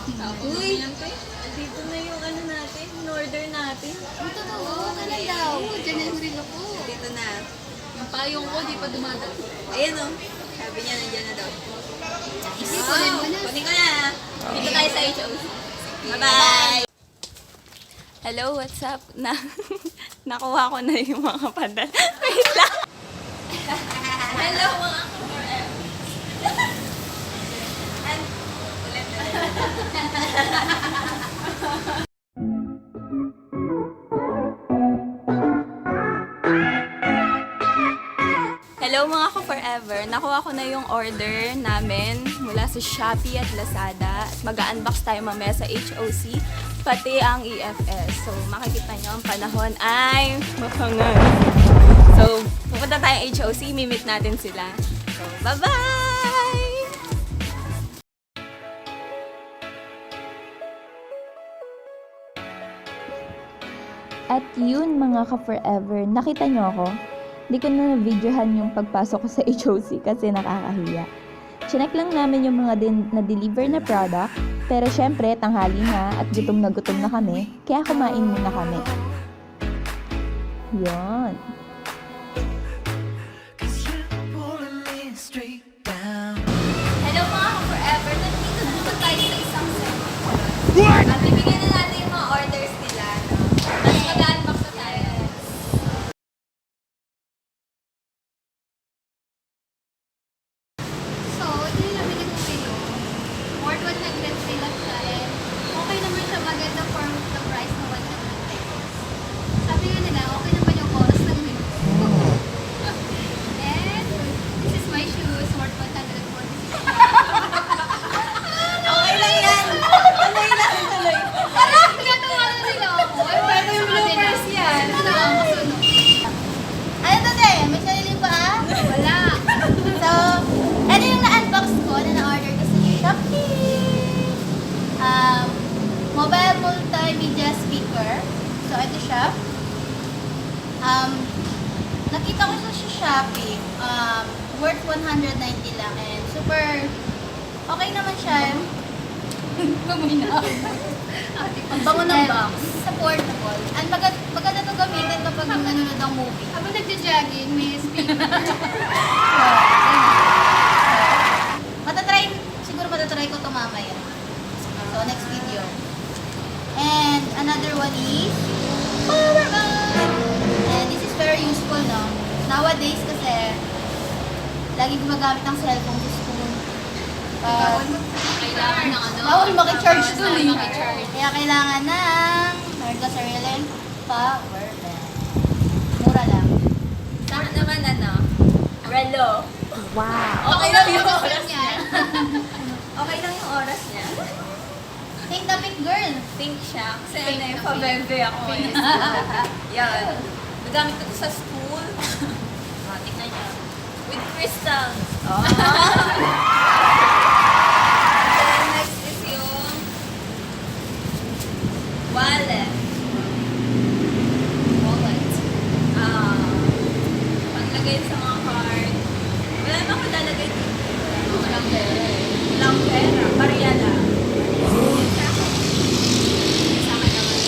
Uy, dito na yung ano natin, in-order natin. Ang totoo, kailan daw? Diyan na yung relo ko. Dito na. Yung payong ko, di pa dumadalo. Ayun o. Sabi niya, nandiyan na daw. Hindi, kunin mo na. Kunin ko na. Dito tayo sa HOC. Bye-bye! Hello, what's up? Nakuha ko na yung mga pandal. Wait lang! Hello, mga forever. Hello mga ka-forever! Nakuha ko na yung order namin mula sa Shopee at Lazada. At mag-unbox tayo mamaya sa HOC, pati ang EFS. So makikita nyo ang panahon ay mapangan. So pupunta tayong HOC, mimit natin sila. So bye-bye! At yun mga ka-forever, nakita nyo ako? Hindi ko na na-videohan yung pagpasok ko sa HOC kasi nakakahiya. Chinek lang namin yung mga na-deliver na product, pero syempre tanghali nga at gutom na kami, kaya kumain muna kami. Yun. Hello mga ka-forever! Nandito na naman tayo sa isang section. At bibigyan na natin yung mga orders nila. Tapos mag-unbox na tayo. So, ito yung nabili kong relo. More than 100 sila siya. And okay naman siya maganda for the price na 100 pesos. Sabi nga nila, okay naman yung oras ng relo. And this is my shoes, worth 146. Okay lang yan! Tuloy lang, tuloy. Parang pinatawa na nila ako. Ay, pwede yung bloopers yan. Ito na ang kasunod. Ano to, te? May sarili pa, ah? Wala. So, ano yung na-unbox ko na na-order ko sa Shopee? Mobile multimedia speaker. So, ito siya. Nakita ko siya sa Shopee. Worth 190 lang. And super okay naman siya. Gamoy na ako. Ang bango ng box. Supportable. And maganda ito gamitin kapag nanonood ng movie. Habang nagja-jogging, may speaker. Siguro matatry ko ito mamaya. So, next video. And another one is Foreber! And this is very useful, no? Nowadays kasi, lagi gumagamit ng cellphone sa school. Kailangan ng ano. Bawal makicharge dun eh. Makicharge. Kaya kailangan ng meron ka sariling power bank. Mura lang. Sa akin naman ano, relo. Wow! Okay lang yung Oras oras niya. niya. Okay lang yung oras niya. Think the big girl. Think siya. Kasi Think ano yung na pabebe ako eh. Yan. Nagamit ko to sa school. Tingnan niya. With crystals. Oh. Then next is yung wallet. Panglagay sa mga card. Wala naman ako lalagay dito. Walang pera. Walang pera. Barya lang. Sa akin naman.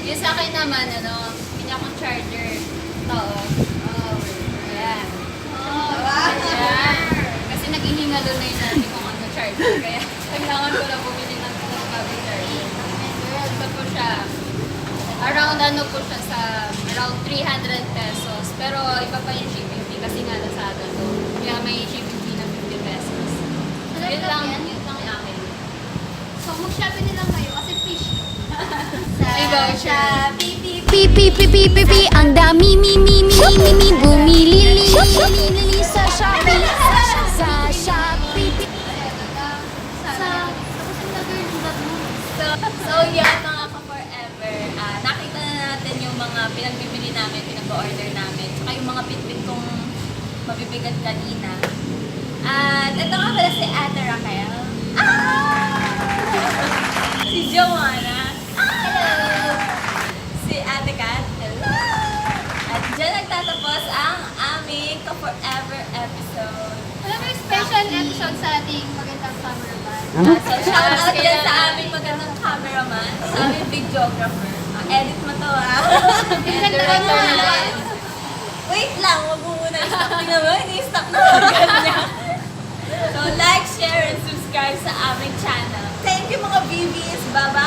Yung sa akin naman, ano, pinya akong charger. Ito, ayan. Ayan. Kasi naghihingalo na yun natin kung ano charger. Kaya kailangan ko na bumili ng bagong charger. Ito po siya. Around ano po siya sa around 300 pesos. Pero iba pa yung shipping fee kasi nga Lazada to. Kaya may shipping fee na 50 pesos. Yun lang yung akin. So, mag-shopping nila kayo kasi fish. May voucher. Pi, ang dami mi bumili sa Shopee. Sa Shopee. So yan mga ka-forever. Nakita na natin yung mga pinagbibili namin, pinag-order namin. Tsaka yung mga bitbit kong mabibigat kanina. At ito nga pala si Ate Raquel. Si Joanna. Hello! Si Ate Kat. Hello! At dyan nagtatapos ang aming Forever episode. Alam mo yung special episode sa ating magandang cameraman. So, shout out din sa aming magandang cameraman, sa aming videographer. Edit mo to Director natin. Wait lang, wag mo muna i-stop. Hindi naman, i-stop na agad niya. So, like, share, and subscribe sa aming channel. Thank you mga BBs. Bye-bye.